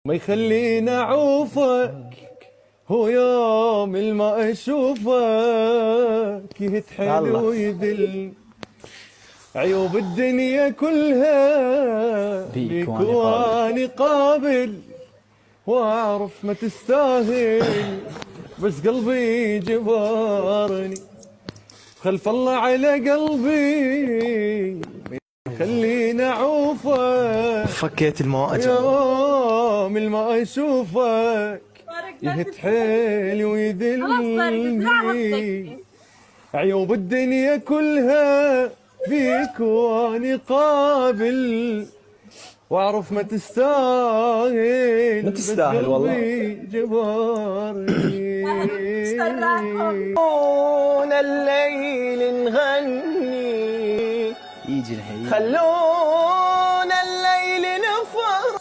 ما يخليني اعوفك هو يوم الما اشوفك يتحل ويذل عيوب الدنيا كلها بيك واني قابل واعرف ما تستاهل بس قلبي جبارني خلف الله على قلبي خليني اعوفك فكيت الماء يوم الما اشوفك يتحيل ويذلني عيوب الدنيا كلها بيك واني قابل واعرف ما تستاهل ما تستاهل والله جبارني الليل نغني يجي الحين خلونا الليل نفرح